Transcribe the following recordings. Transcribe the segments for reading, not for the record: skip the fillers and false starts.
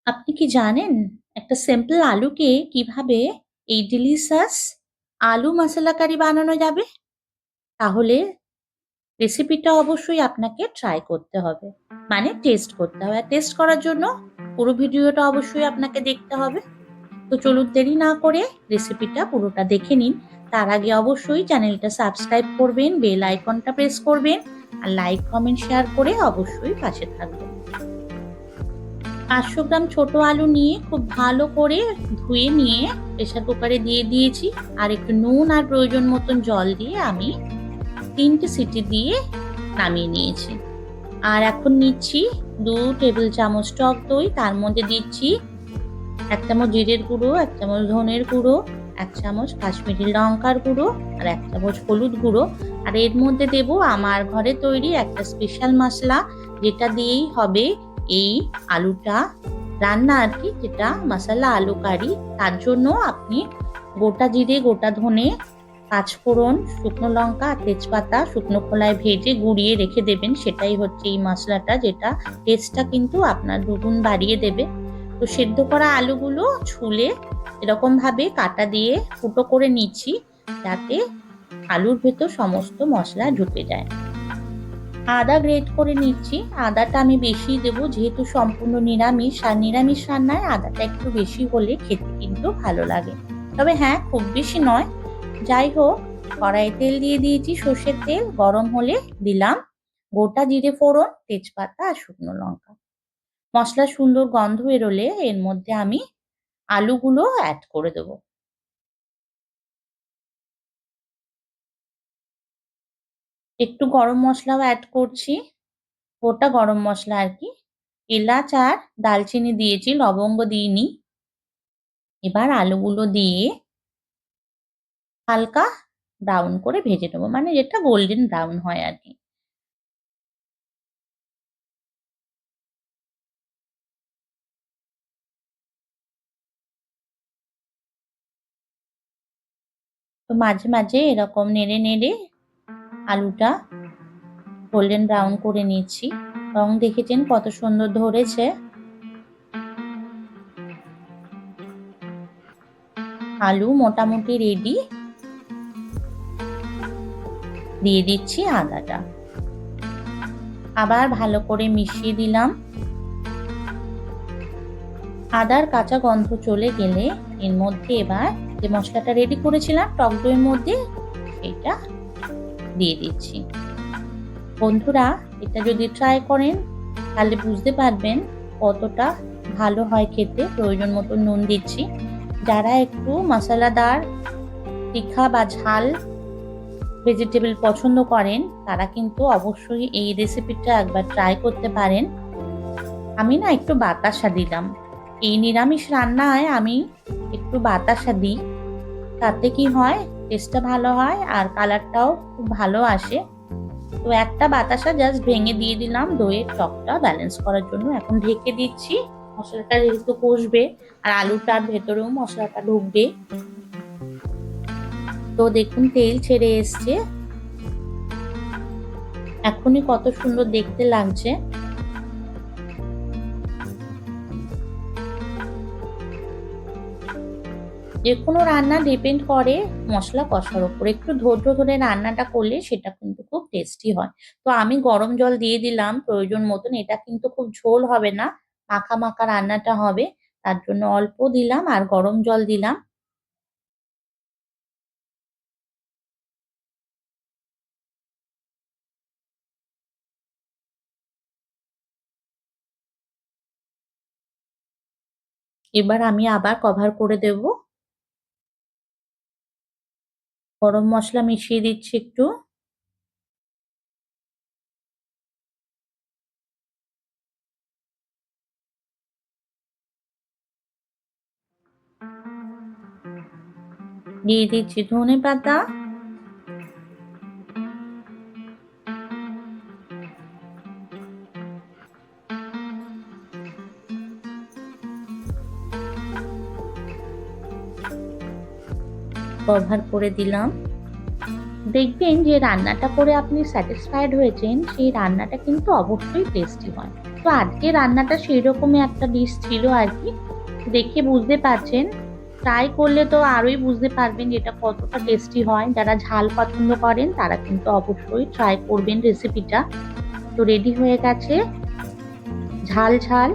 আপনি কি জানেন একটা সিম্পল আলুকে কিভাবে এই ডিলিশাস আলু মশলা কারি বানানো যাবে? তাহলে রেসিপিটা অবশ্যই আপনাকে ট্রাই করতে হবে। মানে টেস্ট করতে হবে। আর টেস্ট করার জন্য পুরো ভিডিওটা অবশ্যই আপনাকে দেখতে হবে। তো চলুন দেরি না করে রেসিপিটা পুরোটা দেখে নিন। তার আগে অবশ্যই চ্যানেলটা সাবস্ক্রাইব করবেন, বেল আইকনটা প্রেস করবেন আর লাইক, কমেন্ট, শেয়ার করে অবশ্যই পাশে থাকবেন। 500 গ্রাম ছোট আলু নিয়ে খুব ভালো করে ধুয়ে নিয়ে প্রেসার কুকারে দিয়ে দিয়েছি। আর একটু নুন আর প্রয়োজন মতন জল দিয়ে আমি 3টে সিটি দিয়ে নামিয়ে নিয়েছি। আর এখন নিচ্ছি 2 টেবিল চামচ টক দই, তার মধ্যে দিচ্ছি 1 চামচ জিরের গুঁড়ো, 1 চামচ ধনের গুঁড়ো, 1 চামচ কাশ্মীরি লঙ্কার গুঁড়ো আর 1 চামচ হলুদ গুঁড়ো। আর এর মধ্যে দেব আমার ঘরে তৈরি একটা স্পেশাল মশলা, যেটা দিয়েই হবে এই আলুটা রান্না আর কি, যেটা মশলা আলু কারি। তার জন্য আপনি গোটা জিরে, গোটা ধনে, পাঁচফোড়ন, শুকনো লঙ্কা আর তেজপাতা শুকনো খোলায় ভেজে গুঁড়িয়ে রেখে দেবেন। সেটাই হচ্ছে এই মশলাটা, যেটা টেস্টটা কিন্তু আপনার দুগুণ বাড়িয়ে দেবে। তো সেদ্ধ করা আলুগুলো ছুলে এরকম ভাবে কাঁটা দিয়ে ফুটো করে নিচ্ছি, যাতে আলুর ভেতর সমস্ত মশলা ঢুকে যায়। আদা গ্রেট করে নিচ্ছি। আদাটা আমি বেশি দেবো, যেহেতু সম্পূর্ণ নিরামিষ, আর নিরামিষ রান্নায় আদাটা একটু বেশি হলে খেতে কিন্তু ভালো লাগে। তবে হ্যাঁ, খুব বেশি নয়। যাই হোক, কড়াইয়ে তেল দিয়ে দিয়েছি, সর্ষের তেল গরম হলে দিলাম গোটা জিরে ফোড়ন, তেজপাতা আর শুকনো লঙ্কা। মশলার সুন্দর গন্ধ বেরোলে এর মধ্যে আমি আলুগুলো অ্যাড করে দেবো। একটু গরম মশলাও অ্যাড করছি, গোটা গরম মশলা আর কি। এলাচ আর দালচিনি দিয়েছি, লবঙ্গ দিইনি। এবার আলুগুলো দিয়ে হালকা ব্রাউন করে ভেজে নেবো, মানে যেটা গোল্ডেন ব্রাউন হয় আর কি। তো মাঝে মাঝে এরকম নেড়ে নেড়ে আলুটা গোল্ডেন ব্রাউন করে নিচ্ছি। রং দেখেছেন কত সুন্দর ধরেছে। আলু মোটামুটি রেডি। দিয়ে দিচ্ছি আদাটা, আবার ভালো করে মিশিয়ে দিলাম। আদার কাঁচা গন্ধ চলে গেলে এর মধ্যে এবার যে মশলাটা রেডি করেছিলাম টক দইয়ের মধ্যে, সেটা দিয়ে দিচ্ছি। বন্ধুরা, এটা যদি ট্রাই করেন তাহলে বুঝতে পারবেন কতটা ভালো হয় খেতে। প্রয়োজন মতো নুন দিচ্ছি। যারা একটু মশলাদার, তীখা বা ঝাল ভেজিটেবল পছন্দ করেন, তারা কিন্তু অবশ্যই এই রেসিপিটা একবার ট্রাই করতে পারেন। আমি না একটু বাতাসা দিলাম। এই নিরামিষ রান্নায় আমি একটু বাতাসা দিই, তাতে কি হয় টেস্টটা ভালো হয় আর কালারটাও খুব ভালো আসে। তো একটা বাতাসা জাস্ট ভেঙে দিয়ে দিলাম দইয়ের টকটা ব্যালেন্স করার জন্য। এখন ঢেকে দিচ্ছি, মশলাটা যেহেতু কষবে আর আলুটার ভেতরেও মশলাটা ঢুকবে। তো দেখুন তেল ছেড়ে এসছে, এখনই কত সুন্দর দেখতে লাগছে। যে কোনো রান্না ডিপেন্ড করে মশলা কষার উপর। একটু ধৈর্য ধরে রান্নাটা করলে সেটা কিন্তু খুব টেস্টি হয়। তো আমি গরম জল দিয়ে দিলাম প্রয়োজন মতন। এটা কিন্তু খুব ঝোল হবে না, মাখা মাখা রান্নাটা হবে। তার জন্য অল্প দিলাম আর গরম জল দিলাম। এবার আমি আবার কভার করে দেব। গরম মশলা মিশিয়ে দিচ্ছি একটু। দিয়ে দিচ্ছি ধনে পাতা। কভার করে দিলাম। দেখবেন যে রান্নাটা করে আপনি স্যাটিসফাইড হয়েছেন, সেই রান্নাটা কিন্তু অবশ্যই টেস্টি হয়। তো আজকে রান্নাটা সেই রকমই একটা ডিশ ছিল আর কি। দেখে বুঝতে পারছেন, ট্রাই করলে তো আরোই বুঝতে পারবেন যে এটা কতটা টেস্টি হয়। যারা ঝাল পছন্দ করেন তারা কিন্তু অবশ্যই ট্রাই করবেন রেসিপিটা। তো রেডি হয়ে গেছে ঝাল ঝাল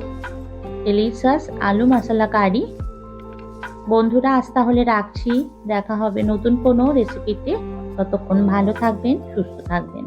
ডেলিশাস আলু মশলা কারি। বন্ধুরা আজ তাহলে রাখছি, দেখা হবে নতুন কোনো রেসিপিতে। ততক্ষণ ভালো থাকবেন, সুস্থ থাকবেন।